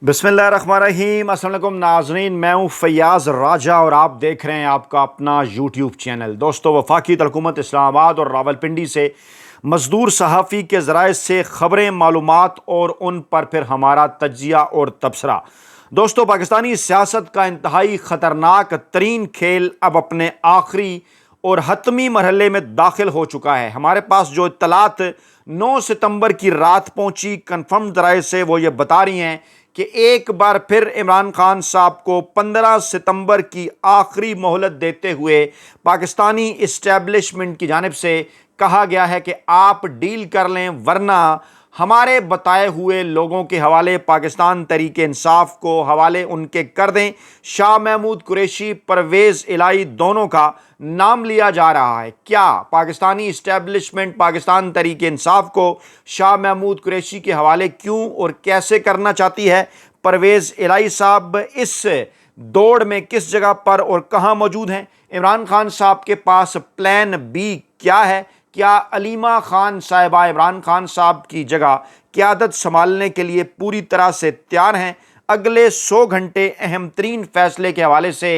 बिस्मिल्लाहिर्रहमानिर्रहीम। अस्सलाम वालेकुम नाज़रीन, मैं हूँ फ़याज़ राजा और आप देख रहे हैं आपका अपना यूट्यूब चैनल। दोस्तों, वफाकी हुकूमत इस्लामाबाद और रावलपिंडी से मज़दूर सहाफ़ी के ज़राए से ख़बरें, मालूमात और उन पर फिर हमारा तज्ज़िया और तबसरा। दोस्तों, पाकिस्तानी सियासत का इंतहाई ख़तरनाक तरीन खेल अब अपने आखिरी और हतमी मरहले में दाखिल हो चुका है। हमारे पास जो इत्तलात 9 सितंबर की रात पहुंची कन्फर्म ज़राए से, वो ये बता रही हैं कि एक बार फिर इमरान खान साहब को 15 सितंबर की आखिरी मोहलत देते हुए पाकिस्तानी इस्टेब्लिशमेंट की जानिब से कहा गया है कि आप डील कर लें, वरना हमारे बताए हुए लोगों के हवाले पाकिस्तान तहरीक इंसाफ को हवाले उनके कर दें। शाह महमूद कुरैशी, परवेज़ इलाही दोनों का नाम लिया जा रहा है। क्या पाकिस्तानी इस्टेब्लिशमेंट पाकिस्तान तहरीक इंसाफ को शाह महमूद कुरैशी के हवाले क्यों और कैसे करना चाहती है? परवेज़ इलाही साहब इस दौड़ में किस जगह पर और कहां मौजूद हैं? इमरान खान साहब के पास प्लान बी क्या है? क्या अलीमा खान साहिबा इमरान खान साहब की जगह क़यादत संभालने के लिए पूरी तरह से तैयार हैं? अगले 100 घंटे अहम तरीन फैसले के हवाले से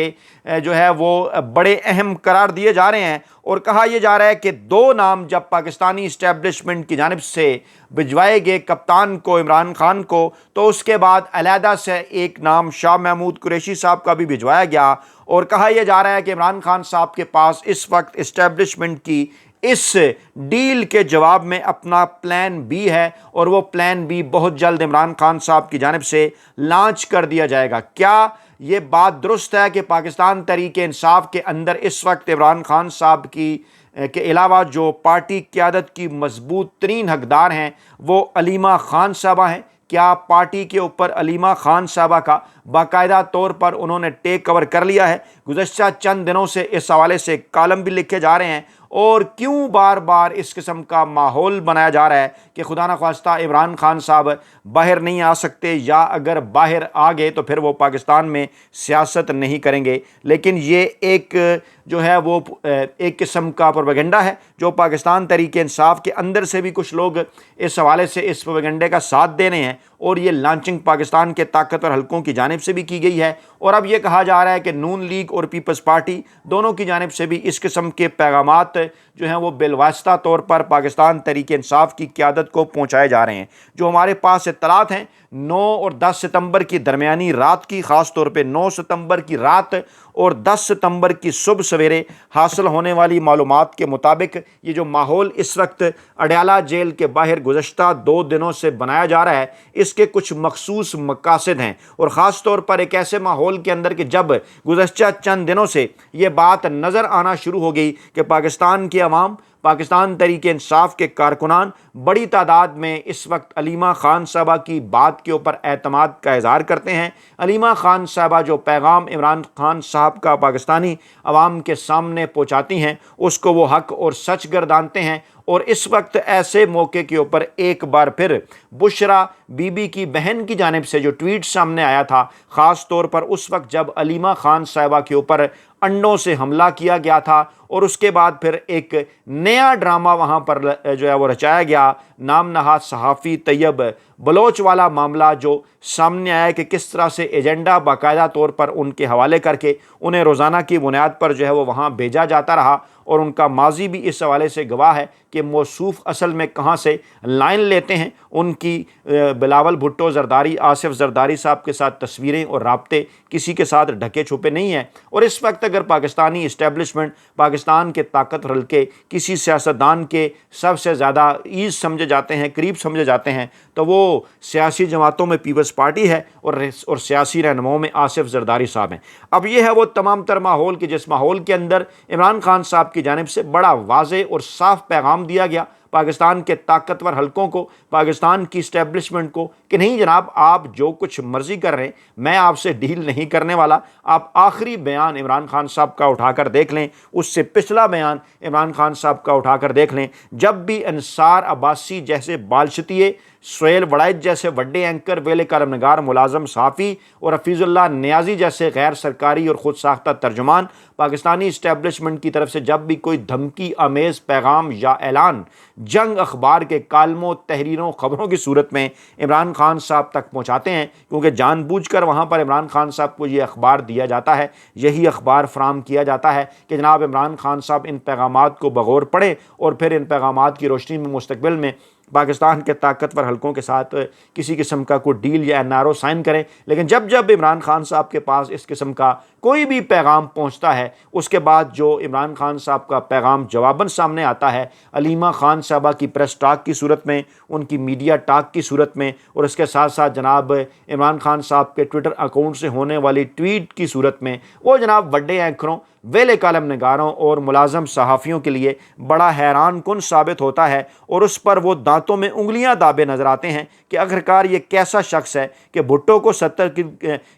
जो है वो बड़े अहम करार दिए जा रहे हैं और कहा यह जा रहा है कि 2 नाम जब पाकिस्तानी इस्टेब्लिशमेंट की जानिब से भिजवाए गए, कप्तान को, इमरान खान को, तो उसके बाद अलहदा से एक नाम शाह महमूद कुरैशी साहब का भी भिजवाया गया और कहा यह जा रहा है कि इमरान खान साहब के पास इस वक्त इस्टेब्लिशमेंट की इस डील के जवाब में अपना प्लान बी है और वो प्लान बी बहुत जल्द इमरान खान साहब की जानिब से लॉन्च कर दिया जाएगा। क्या ये बात दुरुस्त है कि पाकिस्तान तहरीक इंसाफ के अंदर इस वक्त इमरान खान साहब की के अलावा जो पार्टी क़यादत की मजबूत तरीन हकदार हैं वो अलीमा खान साहबा हैं? क्या पार्टी के ऊपर अलीमा खान साहबा का बाकायदा तौर पर उन्होंने टेक कवर कर लिया है? गुज़श्ता चंद दिनों से इस हवाले से कालम भी लिखे जा रहे हैं और क्यों बार बार इस किस्म का माहौल बनाया जा रहा है कि खुदा न ख्वास्ता इमरान खान साहब बाहर नहीं आ सकते, या अगर बाहर आ गए तो फिर वो पाकिस्तान में सियासत नहीं करेंगे। लेकिन ये एक जो है वो एक किस्म का प्रोपेगेंडा है जो पाकिस्तान तहरीक इंसाफ के अंदर से भी कुछ लोग इस हवाले से इस प्रोपेगेंडे का साथ दे रहे हैं और ये लॉन्चिंग पाकिस्तान के ताकतवर हलकों की जानिब से भी की गई है। और अब ये कहा जा रहा है कि नून लीग और पीपल्स पार्टी दोनों की जानिब से भी इस किस्म के पैगामात जो हैं वो बिलवास्ता तौर पर पाकिस्तान तहरीक इंसाफ की क़यादत को पहुँचाए जा रहे हैं। जो हमारे पास इत्तलात हैं 9 और 10 सितंबर की दरमियानी रात की, ख़ास तौर पे 9 सितंबर की रात और 10 सितंबर की सुबह सवेरे हासिल होने वाली मालूमात के मुताबिक ये जो माहौल इस वक्त अडयाला जेल के बाहर गुज़श्ता 2 दिनों से बनाया जा रहा है, इसके कुछ मखसूस मकासद हैं और ख़ास तौर पर एक ऐसे माहौल के अंदर कि जब गुज़श्ता चंद दिनों से ये बात नज़र आना शुरू हो गई कि पाकिस्तान की अवाम, पाकिस्तान तहरीक इंसाफ के कारकुनान बड़ी तादाद में इस वक्त अलीमा खान साहबा की बात के ऊपर एतमाद का इजहार करते हैं। अलीमा खान साहबा जो पैगाम इमरान खान साहब का पाकिस्तानी अवाम के सामने पहुँचाती हैं उसको वो हक और सच गर्दानते हैं। और इस वक्त ऐसे मौके के ऊपर एक बार फिर बुशरा बीबी की बहन की जानिब से जो ट्वीट सामने आया था, ख़ास तौर पर उस वक्त जब अलीमा खान साहिबा के ऊपर अंडों से हमला किया गया था और उसके बाद फिर एक नया ड्रामा वहाँ पर जो है वो रचाया गया, नाम नहाद सहाफ़ी तैयब बलोच वाला मामला जो सामने आया कि किस तरह से एजेंडा बाकायदा तौर पर उनके हवाले करके उन्हें रोज़ाना की बुनियाद पर जो है वो वहाँ भेजा जाता रहा और उनका माजी भी इस हवाले से गवाह है कि मौसूफ़ असल में कहाँ से लाइन लेते हैं। उनकी बिलावल भुट्टो जरदारी, आसिफ जरदारी साहब के साथ तस्वीरें और राब्ते किसी के साथ ढके छुपे नहीं हैं। और इस वक्त अगर पाकिस्तानी इस्टेब्लिशमेंट पाकिस्तान के ताकतवर हल्के किसी सियासतदान के सबसे ज़्यादा ईज़ समझे जाते हैं, करीब समझे जाते हैं, तो वो सियासी जमातों में पीपल्स पार्टी है और सियासी रहनुमाओं में आसिफ जरदारी साहब हैं। अब ये है वो तमाम तर माहौल कि जिस माहौल के अंदर इमरान खान साहब की जानिब से बड़ा वाज़े और साफ पैगाम दिया गया पाकिस्तान के ताकतवर हलकों को, पाकिस्तान की इस्टेब्लिशमेंट को कि नहीं जनाब, आप जो कुछ मर्जी कर रहे हैं, मैं आपसे डील नहीं करने वाला। आप आखिरी बयान इमरान खान साहब का उठाकर देख लें, उससे पिछला बयान इमरान खान साहब का उठाकर देख लें, जब भी अंसार अब्बासी जैसे बालशतिये, सोहेल वड़ाइद जैसे वड्डे एंकर, वेले करमनगार मुलाजम सहाफ़ी और हफीज़ुल्लाह नियाज़ी जैसे गैर सरकारी और ख़ुद साख्ता तर्जुमान पाकिस्तानी इस्टेब्लिशमेंट की तरफ से जब भी कोई धमकी आमेज़ पैगाम या ऐलान जंग अखबार के कालमों, तहरीरों, ख़बरों की सूरत में इमरान खान साहब तक पहुँचाते हैं, क्योंकि जानबूझकर वहाँ पर इमरान खान साहब को ये अखबार दिया जाता है, यही अखबार फराम किया जाता है कि जनाब इमरान खान साहब इन पैगामात को बगौर पढ़ें और फिर इन पैगामात की रोशनी में मुस्तकबिल में पाकिस्तान के ताकतवर हलकों के साथ किसी किस्म का कोई डील या एनआरओ साइन करें। लेकिन जब जब इमरान खान साहब के पास इस किस्म का कोई भी पैगाम पहुंचता है, उसके बाद जो इमरान खान साहब का पैगाम जवाबन सामने आता है अलीमा खान साहबा की प्रेस टॉक की सूरत में, उनकी मीडिया टॉक की सूरत में, और इसके साथ साथ जनाब इमरान खान साहब के ट्विटर अकाउंट से होने वाली ट्वीट की सूरत में, वो जनाब बड़े एंकरों, वेले कालम निगारों और मुलाजम सहाफ़ियों के लिए बड़ा हैरान कुन साबित होता है। और उस पर वो दांतों में उंगलियां दाबे नज़र आते हैं कि आखिरकार ये कैसा शख्स है कि भुट्टो को 70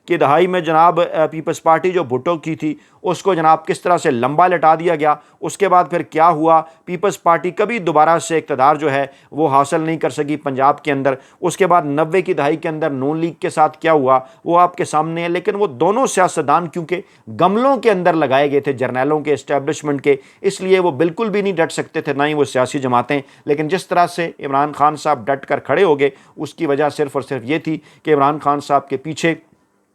की दहाई में जनाब पीपल्स पार्टी जो भुट्टो की थी उसको जनाब किस तरह से लंबा लटा दिया गया, उसके बाद फिर क्या हुआ, पीपल्स पार्टी कभी दोबारा से इक़्तिदार जो है वो हासिल नहीं कर सकी पंजाब के अंदर। उसके बाद 90 की दहाई के अंदर नून लीग के साथ क्या हुआ वो आपके सामने है। लेकिन वो दोनों सियासतदान क्योंकि गमलों के अंदर लगाए गए थे जर्नैलों के, इस्टेब्लिशमेंट के, इसलिए वो बिल्कुल भी नहीं डट सकते थे, ना ही वो सियासी जमातें। लेकिन जिस तरह से इमरान खान साहब डट कर खड़े हो गए उसकी वजह सिर्फ और सिर्फ ये थी कि इमरान खान साहब के पीछे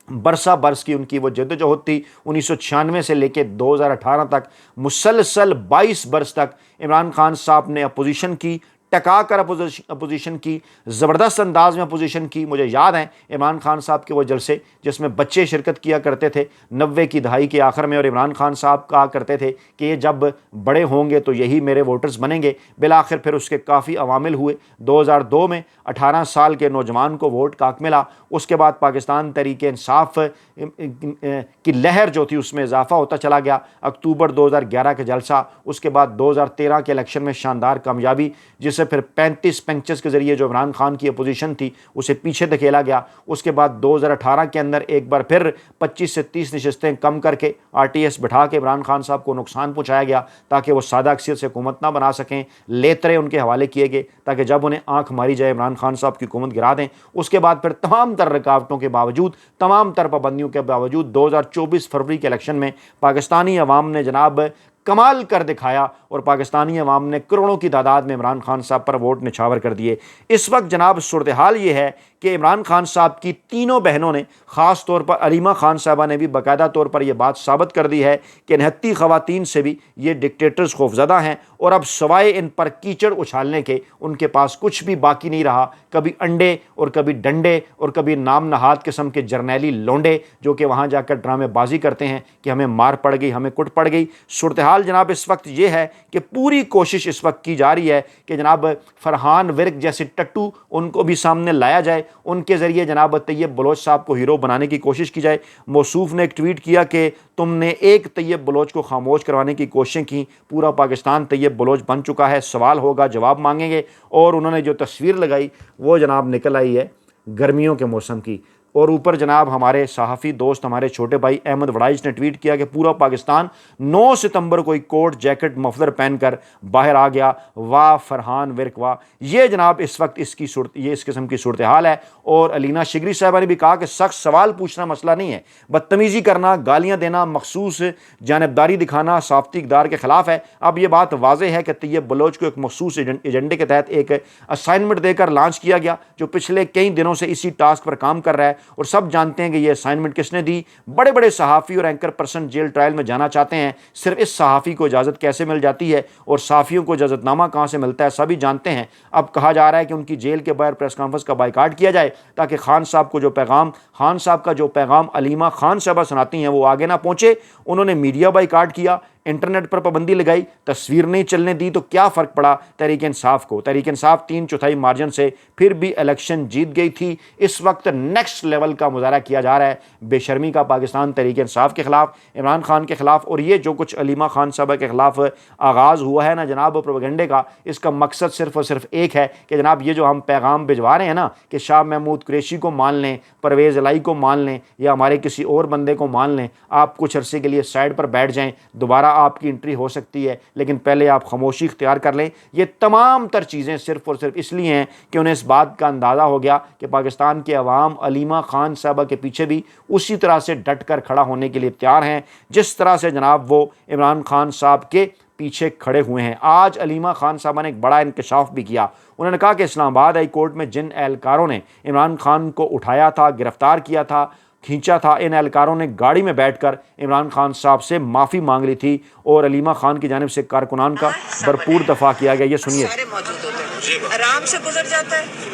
बरसा बरस की उनकी वो जद्दोजहद थी। 1996 से लेकर 2018 तक मुसलसल 22 बरस तक इमरान खान साहब ने अपोजिशन की, टका कर अपोजिशन की, ज़बरदस्त अंदाज में अपोजिशन की। मुझे याद है इमरान खान साहब के वो जलसे जिसमें बच्चे शिरकत किया करते थे 90 की दहाई के आखिर में, और इमरान खान साहब कहा करते थे कि ये जब बड़े होंगे तो यही मेरे वोटर्स बनेंगे। बिल आखिर फिर उसके काफ़ी अवामिल हुए। 2002 में 18 साल के नौजवान को वोट काक मिला। उसके बाद पाकिस्तान तहरीक इंसाफ की लहर जो थी उसमें इजाफा होता चला गया। अक्टूबर 2011 के जलसा, उसके बाद 2013 के इलेक्शन में शानदार कामयाबी, जिससे फिर 35 पंचेस के ज़रिए जो इमरान खान की अपोजिशन थी उसे पीछे धकेला गया। उसके बाद 2018 के अंदर एक बार फिर 25 से 30 नशस्तें कम करके RTS बिठा के इमरान खान साहब को नुकसान पहुँचाया गया ताकि वो सादा अक्सरियत से हुकूमत ना बना सकें। लेतरे उनके हवाले किए गए ताकि जब उन्हें आंख मारी जाए इमरान खान साहब की हुकूमत गिरा दें। उसके बाद फिर तमाम तर रुकावटों के बावजूद, तमाम तर पाबंदियों के बावजूद 2024 फरवरी के इलेक्शन में पाकिस्तानी अवाम ने जनाब कमाल कर दिखाया और पाकिस्तानी अवाम ने करोड़ों की तादाद में इमरान खान साहब पर वोट निछावर कर दिए। इस वक्त जनाब सूरत हाल ये है कि इमरान खान साहब की तीनों बहनों ने, ख़ास तौर पर अलीमा खान साहबा ने भी बाकायदा तौर पर यह बात साबित कर दी है कि 29 ख़वातीन से भी ये डिक्टेटर्स खौफज़दा हैं और अब सवाए इन पर कीचड़ उछालने के उनके पास कुछ भी बाकी नहीं रहा। कभी अंडे और कभी डंडे और कभी नाम नहाद किस्म के जर्नैली लोंडे जो कि वहाँ जाकर ड्रामेबाजी करते हैं कि हमें मार पड़ गई, हमें कुट पड़ गई। सूरत हाल जनाब इस वक्त ये है कि पूरी कोशिश इस वक्त की जा रही है कि जनाब फरहान विर्क जैसे टट्टू उनको भी सामने लाया जाए, उनके ज़रिए जनाब तैयब बलोच साहब को हीरो बनाने की कोशिश की जाए। मौसूफ ने एक ट्वीट किया कि तुमने एक तैयब बलोच को खामोश करवाने की कोशिशें की, पूरा पाकिस्तान तैयब बलोच बन चुका है, सवाल होगा जवाब मांगेंगे। और उन्होंने जो तस्वीर लगाई वो जनाब निकल आई है गर्मियों के मौसम की। और ऊपर जनाब हमारे सहाफ़ी दोस्त, हमारे छोटे भाई अहमद वड़ाइच ने ट्वीट किया कि पूरा पाकिस्तान 9 सितंबर को एक कोट जैकेट मफलर पहनकर बाहर आ गया। वाह फरहान विर्क वाह। ये जनाब इस वक्त इस किस्म की सूरत हाल है। और अलीना शिगरी साहबा ने भी कहा कि सख्त सवाल पूछना मसला नहीं है, बदतमीज़ी करना, गालियाँ देना, मखसूस जानबदारी दिखाना साफ़ती इक़्तिदार के ख़िलाफ़ है। अब ये बात वाज़ेह है कि तैयब बलोच को एक मखसूस एजेंडे के तहत एक असाइनमेंट देकर लॉन्च किया गया जो पिछले कई दिनों से इसी टास्क पर काम कर रहा है। और सब जानते हैं कि यह असाइनमेंट किसने दी। बड़े बड़े सहाफ़ी और एंकर पर्सन जेल ट्रायल में जाना चाहते हैं, सिर्फ इस सहाफ़ी को इजाज़त कैसे मिल जाती है और सहाफ़ियों को इजाज़तनामा कहाँ से मिलता है सभी जानते हैं। अब कहा जा रहा है कि उनकी जेल के बाहर प्रेस कॉन्फ्रेंस का बाइकाट किया जाए ताकि खान साहब का जो पैगाम अलीमा खान साहबा सुनाती हैं वो आगे ना पहुँचे। उन्होंने मीडिया बाइकाट किया, इंटरनेट पर पाबंदी लगाई, तस्वीर नहीं चलने दी, तो क्या फ़र्क पड़ा तहरीक इंसाफ को। तहरीक इंसाफ 3/4 मार्जिन से फिर भी इलेक्शन जीत गई थी। इस वक्त नेक्स्ट लेवल का मुजाहरा किया जा रहा है बेशर्मी का पाकिस्तान तहरीक इंसाफ के ख़िलाफ़, इमरान खान के ख़िलाफ़। और ये जो कुछ अलीमा खान साहबा के ख़िलाफ़ आगाज़ हुआ है ना जनाब प्रोपेगेंडे का, इसका मकसद सिर्फ और सिर्फ एक है कि जनाब ये जो हम पैगाम भिजवा रहे हैं ना कि शाह महमूद कुरैशी को मान लें, परवेज़ इलाही को मान लें या हमारे किसी और बंदे को मान लें, आप कुछ अरसे के लिए साइड पर बैठ जाएँ, दोबारा आपकी एंट्री हो सकती है, लेकिन पहले आप खामोशी इख्तियार कर लें। ये तमाम तर चीज़ें सिर्फ और सिर्फ इसलिए हैं कि उन्हें इस बात का अंदाज़ा हो गया कि पाकिस्तान के अवाम अलीमा खान साहबा के पीछे भी उसी तरह से डट कर खड़ा होने के लिए तैयार हैं जिस तरह से जनाब वो इमरान खान साहब के पीछे खड़े हुए हैं। आज अलीमा खान साहबा ने एक बड़ा इंकशाफ भी किया। उन्होंने कहा कि इस्लामाबाद हाई कोर्ट में जिन एहलकारों ने इमरान खान को उठाया था, गिरफ्तार किया था, खींचा था, इन एहलकारों ने गाड़ी में बैठकर इमरान खान साहब से माफ़ी मांग ली थी और अलीमा खान की जानिब से कारकुनान का भरपूर दफा किया गया। ये सुनिए। सारे मौजूद होते हैं, आराम से गुजर जाता है।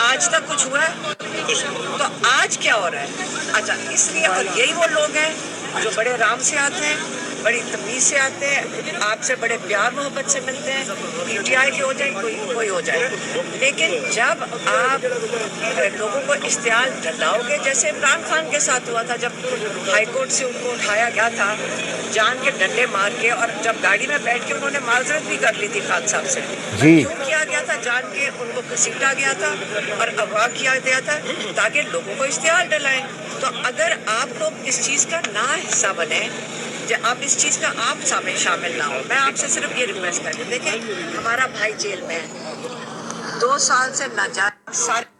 आज तक कुछ हुआ है तो आज क्या हो रहा है? अच्छा, इसलिए और यही वो लोग हैं जो बड़े आराम से आते हैं, बड़ी तमीज से आते हैं, आपसे बड़े प्यार मोहब्बत से मिलते हैं। पीटीआई के हो जाए, कोई हो जाए, लेकिन जब आप लोगों को इश्तिहार डलाओगे, जैसे इमरान खान के साथ हुआ था जब हाईकोर्ट से उनको उठाया गया था जान के डंडे मार के, और जब गाड़ी में बैठ के उन्होंने माजरत भी कर ली थी खान साहब से। क्यों किया गया था? जान के उनको घसीटा गया था और अगवा किया गया था ताकि लोगों को इश्तिहार डलाएं। तो अगर आप लोग इस चीज़ का ना हिस्सा बने, आप इस चीज़ का आप शामिल ना हो, मैं आपसे सिर्फ ये रिक्वेस्ट करती हूँ। देखें, हमारा भाई जेल में है, 2 साल से नाजायज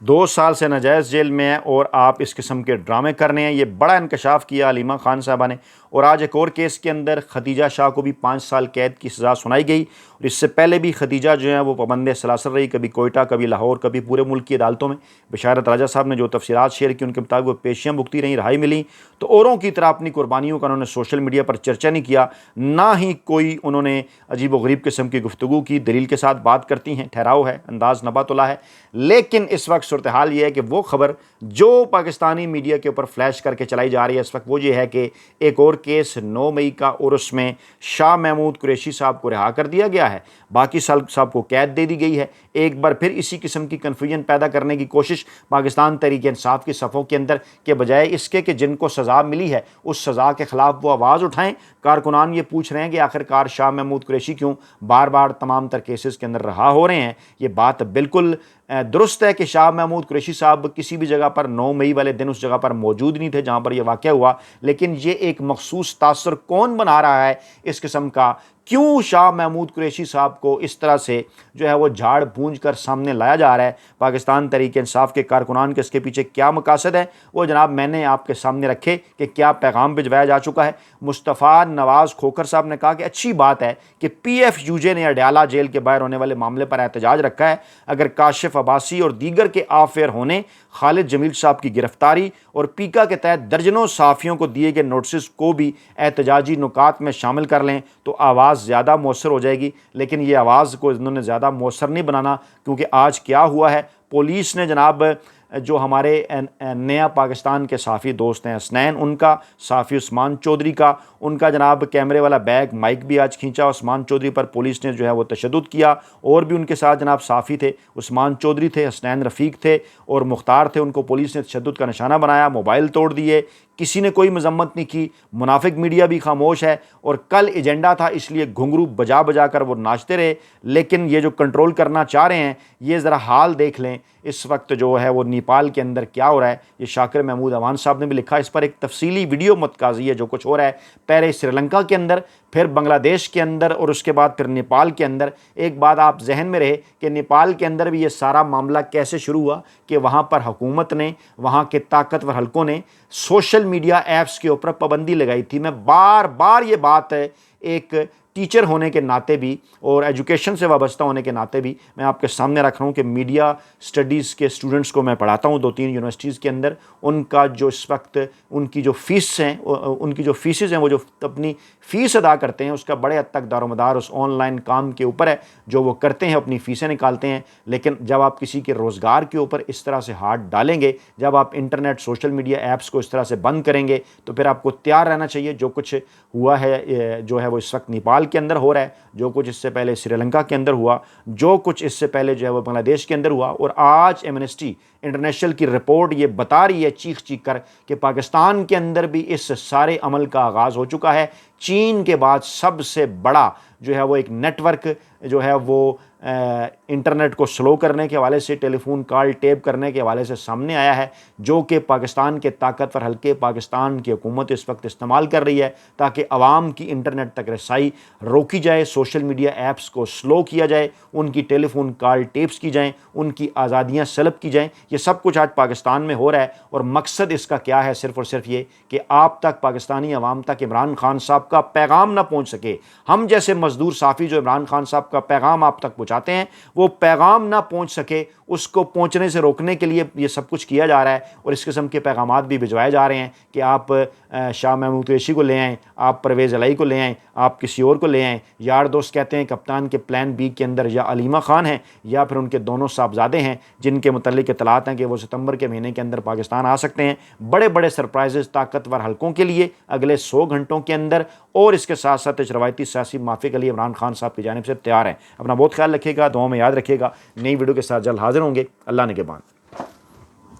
2 साल से नाजायज़ जेल में है और आप इस किस्म के ड्रामे कर रहे हैं। ये बड़ा इंकशाफ किया अलीमा खान साहबा ने। और आज एक और केस के अंदर खदीजा शाह को भी 5 साल कैद की सज़ा सुनाई गई। और इससे पहले भी खदीजा जो है वो पाबंद सलासल रही, कभी कोयटा, कभी लाहौर, कभी पूरे मुल्क की अदालतों में। बशारत राजा साहब ने जो तफसीरात शेयर की, उनके मुताबिक वो पेशियाँ भुगती रहीं, रहाई मिली। तो औरों की तरह अपनी कुर्बानियों का उन्होंने सोशल मीडिया पर चर्चा नहीं किया, ना ही कोई उन्होंने अजीब व गरीब किस्म की गुफ्तगू की। दलील के साथ बात करती हैं, ठहराव है, अंदाज नबातुल्लाह है। लेकिन इस वक्त सूरत हाल ये है कि वो खबर जो पाकिस्तानी मीडिया के ऊपर फ्लैश करके चलाई जा रही है इस वक्त, वो ये है कि एक और केस 9 मई का और उसमें शाह महमूद कुरैशी साहब को रिहा कर दिया गया है, बाकी साहब को कैद दे दी गई है। एक बार फिर इसी किस्म की कन्फ्यूजन पैदा करने की कोशिश पाकिस्तान तहरीक इंसाफ की सफ़ों के अंदर, के बजाय इसके कि जिनको सज़ा मिली है उस सज़ा के ख़िलाफ़ वो आवाज़ उठाएं। कारकुनान ये पूछ रहे हैं कि आखिरकार शाह महमूद कुरैशी क्यों बार बार तमाम तर केसेस के अंदर रहा हो रहे हैं। ये बात बिल्कुल दुरुस्त है कि शाह महमूद कुरैशी साहब किसी भी जगह पर 9 मई वाले दिन उस जगह पर मौजूद नहीं थे जहाँ पर यह वाक़या हुआ। लेकिन ये एक मखसूस तासर कौन बना रहा है इस किस्म का? क्यों शाह महमूद कुरैशी साहब को इस तरह से जो है वो झाड़ भूंज कर सामने लाया जा रहा है? पाकिस्तान तहरीक इंसाफ के कारकुनान के इसके पीछे क्या मकासद है, वो जनाब मैंने आपके सामने रखे कि क्या पैगाम भिजवाया जा चुका है। मुस्तफ़ा नवाज़ खोखर साहब ने कहा कि अच्छी बात है कि PFUJ ने अडयाला जेल के बाहर होने वाले मामले पर एहतजाज रखा है। अगर काशिफ अब्बासी और दीगर के आफेयर होने, खालिद जमील साहब की गिरफ्तारी और पीका के तहत दर्जनों सहाफ़ियों को दिए गए नोटिस को भी एहतजाजी नुकात में शामिल कर लें तो आवाज़ ज़्यादा मौसर हो जाएगी। लेकिन ये आवाज़ को इन्होंने ज़्यादा मौसर नहीं बनाना, क्योंकि आज क्या हुआ है, पुलिस ने जनाब जो हमारे नया पाकिस्तान के साफ़ी दोस्त हैं हसनैन, उनका, साफ़ी उस्मान चौधरी का, उनका जनाब कैमरे वाला बैग माइक भी आज खींचा। उस्मान चौधरी पर पुलिस ने जो है वो तशद्दुद किया। और भी उनके साथ जनाब साफ़ी थे, उस्मान चौधरी थे, हसनैन रफ़ीक थे और मुख्तार थे, उनको पुलिस ने तशद्दुद का निशाना बनाया, मोबाइल तोड़ दिए। किसी ने कोई मजम्मत नहीं की, मुनाफिक मीडिया भी खामोश है। और कल एजेंडा था, इसलिए घुंघरू बजा बजा कर वो नाचते रहे। लेकिन ये जो कंट्रोल करना चाह रहे हैं, ये ज़रा हाल देख लें इस वक्त जो है वो नेपाल के अंदर क्या हो रहा है। ये शाकिर महमूद अवान साहब ने भी लिखा, इस पर एक तफसीली वीडियो मतकाजी है जो कुछ हो रहा है, पहले श्रीलंका के अंदर, फिर बांग्लादेश के अंदर और उसके बाद फिर नेपाल के अंदर। एक बात आप जहन में रहे कि नेपाल के अंदर भी ये सारा मामला कैसे शुरू हुआ कि वहाँ पर हुकूमत ने, वहाँ के ताकतवर हलकों ने सोशल मीडिया ऐप्स के ऊपर पाबंदी लगाई थी। मैं बार बार ये बात है, एक टीचर होने के नाते भी और एजुकेशन से वाबस्ता होने के नाते भी मैं आपके सामने रख रहा हूँ कि मीडिया स्टडीज़ के स्टूडेंट्स को मैं पढ़ाता हूँ 2-3 यूनिवर्सिटीज़ के अंदर। उनका जो इस वक्त उनकी जो फ़ीस हैं, उनकी जो फ़ीसेज़ हैं, वो जो अपनी फ़ीस अदा करते हैं उसका बड़े हद तक दारोमदार उस ऑनलाइन काम के ऊपर है जो वो करते हैं, अपनी फ़ीसें निकालते हैं। लेकिन जब आप किसी के रोज़गार के ऊपर इस तरह से हाथ डालेंगे, जब आप इंटरनेट सोशल मीडिया ऐप्स को इस तरह से बंद करेंगे, तो फिर आपको तैयार रहना चाहिए। जो कुछ हुआ है जो है वो इस वक्त नेपाल के अंदर हो रहा है, जो कुछ इससे पहले श्रीलंका के अंदर हुआ, जो कुछ इससे पहले जो है वो बांग्लादेश के अंदर हुआ। और आज एमनेस्टी इंटरनेशनल की रिपोर्ट ये बता रही है चीख चीख कर कि पाकिस्तान के अंदर भी इस सारे अमल का आगाज़ हो चुका है। चीन के बाद सबसे बड़ा जो है वो एक नेटवर्क जो है वो इंटरनेट को स्लो करने के हवाले से, टेलीफोन कॉल टेप करने के हवाले से सामने आया है, जो कि पाकिस्तान के ताकतवर हल्के, पाकिस्तान की हुकूमत इस वक्त इस्तेमाल कर रही है ताकि आवाम की इंटरनेट तक रसाई रोकी जाए, सोशल मीडिया ऐप्स को स्लो किया जाए, उनकी टेलीफोन कॉल टेप्स की जाएँ, उनकी आज़ादियाँ सलब की जाएँ। ये सब कुछ आज पाकिस्तान में हो रहा है और मकसद इसका क्या है? सिर्फ़ और सिर्फ ये कि आप तक, पाकिस्तानी अवाम तक इमरान खान साहब का पैगाम ना पहुँच सके, हम जैसे मजदूर साफ़ी जो इमरान खान साहब का पैगाम आप तक पहुँचाते हैं वो पैगाम ना पहुँच सके, उसको पहुँचने से रोकने के लिए ये सब कुछ किया जा रहा है। और इस किस्म के पैगामात भी भिजवाए जा रहे हैं कि आप शाह महमूद कुरैशी को ले आएँ, आप परवेज़ इलाही को ले आएँ, आप किसी और को ले आएँ। यार दोस्त कहते हैं कप्तान के प्लान बी के अंदर या अलीमा खान हैं या फिर उनके दोनों साहबजादे हैं, जिनके मुतल्लिक इत्तलात हैं कि वो सितंबर के महीने के अंदर पाकिस्तान आ सकते हैं। बड़े बड़े सरप्राइजेज़ ताकतवर हलकों के लिए अगले 100 घंटों के अंदर, और इसके साथ साथ इस रवायती सियासी माफी के लिए इमरान खान साहब की जानिब से तैयार हैं। अपना बहुत ख्याल रखिएगा, दुआ में याद रखिएगा। नई वीडियो के साथ जल्द हाजिर होंगे। अल्लाह ने के बाद।